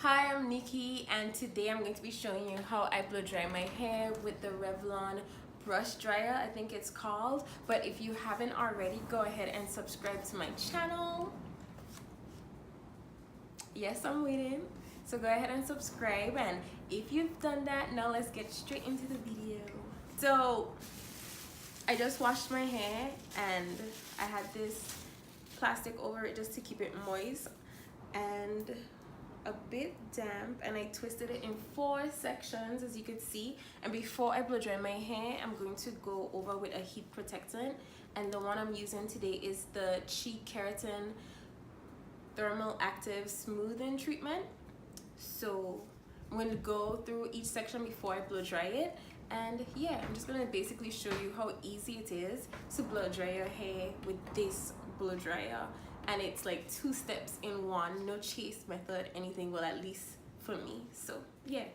Hi, I'm Nikki, and today I'm going to be showing you how I blow dry my hair with the Revlon brush dryer, I think it's called. But if you haven't already, go ahead and subscribe to my channel. Yes, I'm waiting. So go ahead and subscribe, and if you've done that, now let's get straight into the video. So I just washed my hair and I had this plastic over it just to keep it moist and a bit damp, and I twisted it in 4 sections, as you could see. And before I blow dry my hair, I'm going to go over with a heat protectant, and the one I'm using today is the Cheek Keratin Thermal Active Smoothing Treatment. So I'm going to go through each section before I blow dry it, and yeah, I'm just going to basically show you how easy it is to blow dry your hair with this blow dryer. And it's like 2 steps in one, no chase method, anything, well, at least for me. So yeah.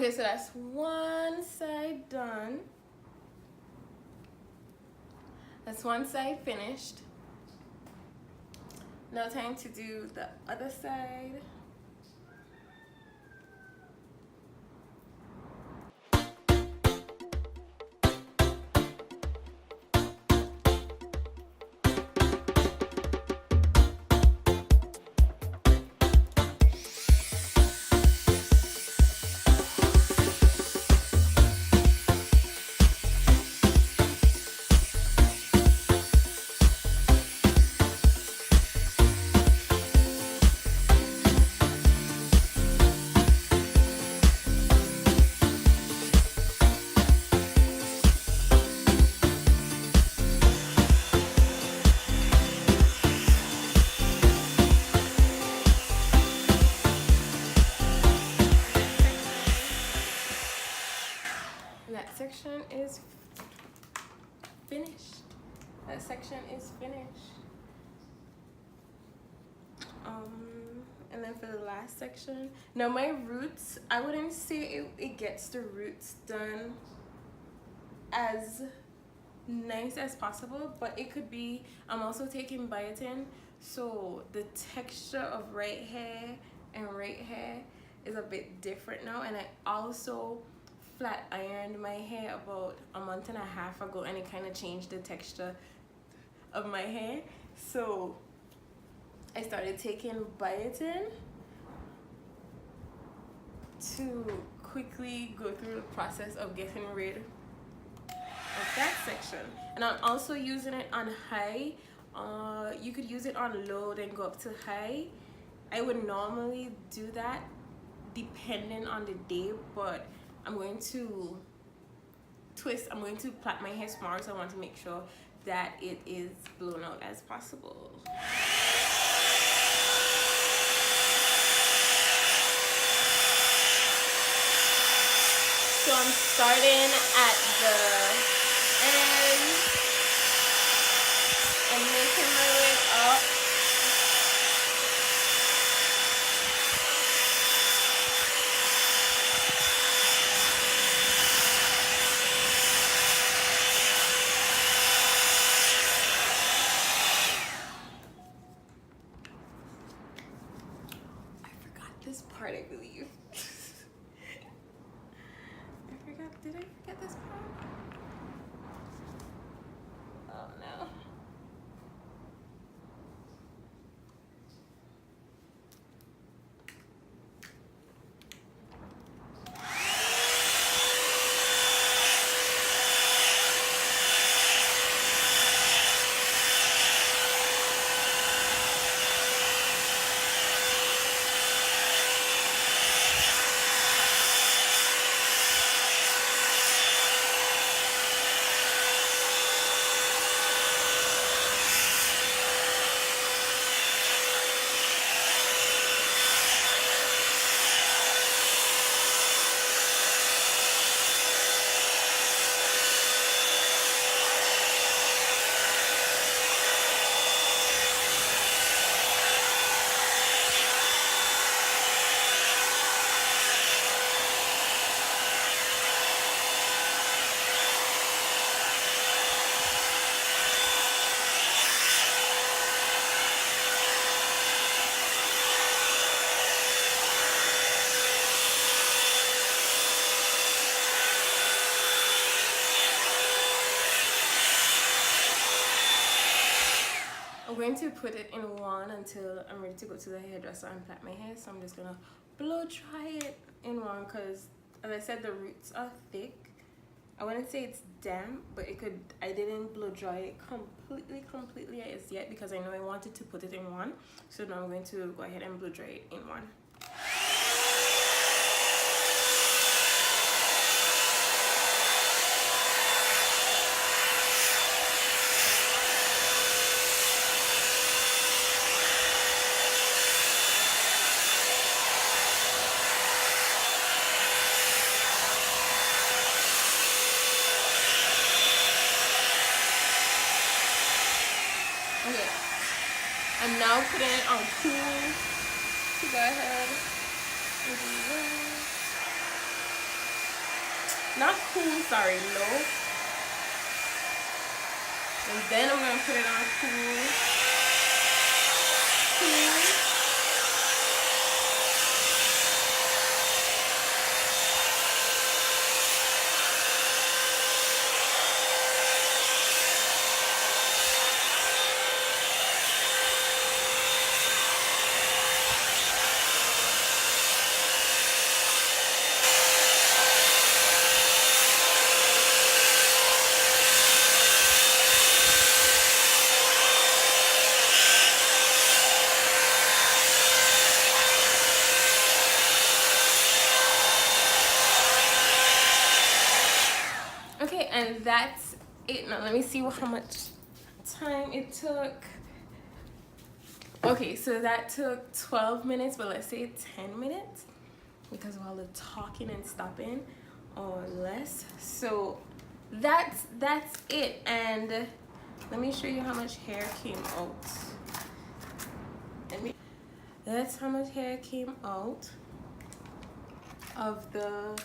Okay, so that's one side done. That's one side finished. Now time to do the other side. That section is finished. That section is finished. And then for the last section, now my roots, I wouldn't say it gets the roots done as nice as possible, but it could be. I'm also taking biotin, so the texture of right hair and right hair is a bit different now. And I also flat ironed my hair about a month and a half ago, and it kind of changed the texture of my hair. So I started taking biotin to quickly go through the process of getting rid of that section. And I'm also using it on high. You could use it on low, then go up to high. I would normally do that depending on the day, but I'm going to twist. I'm going to plait my hair smaller, so I want to make sure that it is blown out as possible. So I'm starting at the end and making my way up. I forgot this part, I believe. Did I forget this part? Oh no. I'm going to put it in one until I'm ready to go to the hairdresser and plait my hair. So I'm just gonna blow dry it in one because, as I said, the roots are thick. I wouldn't say it's damp, but it could. I didn't blow dry it completely as yet because I know I wanted to put it in one. So now I'm going to go ahead and blow dry it in one. Okay, I'm now putting it on cool to go ahead and do that. Not cool, sorry, low. And then I'm gonna put it on cool. Cool. Okay, and that's it. Now let me see how much time it took. Okay, so that took 12 minutes, but let's say 10 minutes because of all the talking and stopping, or less. So that's it. And let me show you how much hair came out. That's how much hair came out of the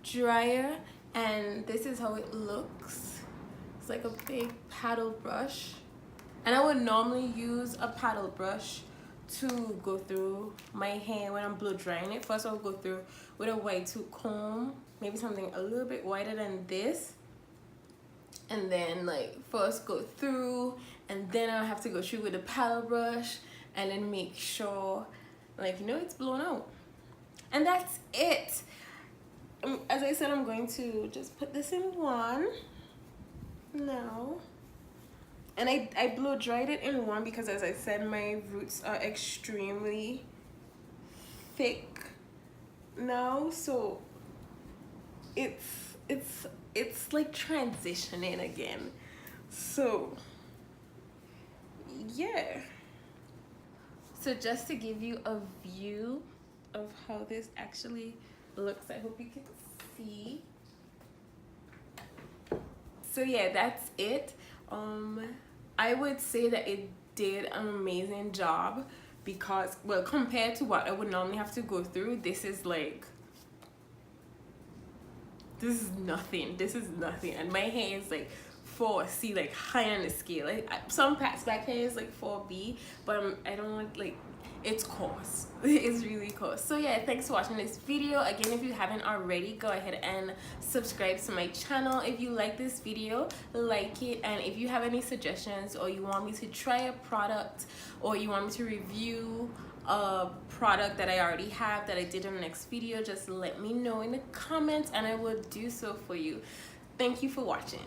dryer, and this is how it looks. It's like a big paddle brush, and I would normally use a paddle brush to go through my hair when I'm blow drying it. First I'll go through with a white tooth comb, maybe something a little bit whiter than this, and then like first go through, and then I'll have to go through with a paddle brush and then make sure, like, you know, it's blown out. And that's it. As I said, I'm going to just put this in one now, and I blow dried it in one because, as I said, my roots are extremely thick now, so it's like transitioning again. So yeah, so just to give you a view of how this actually looks, I hope you can see. So yeah, that's it. I would say that it did an amazing job because, well, compared to what I would normally have to go through, this is nothing. This is nothing. And my hair is like 4C, like high on the scale. Like some past back hair is like 4B, but I don't want, like, it's coarse. It's really coarse. So yeah, thanks for watching this video. Again, if you haven't already, go ahead and subscribe to my channel. If you like this video, like it, and if you have any suggestions, or you want me to try a product, or you want me to review a product that I already have that I did in the next video, just let me know in the comments and I will do so for you. Thank you for watching.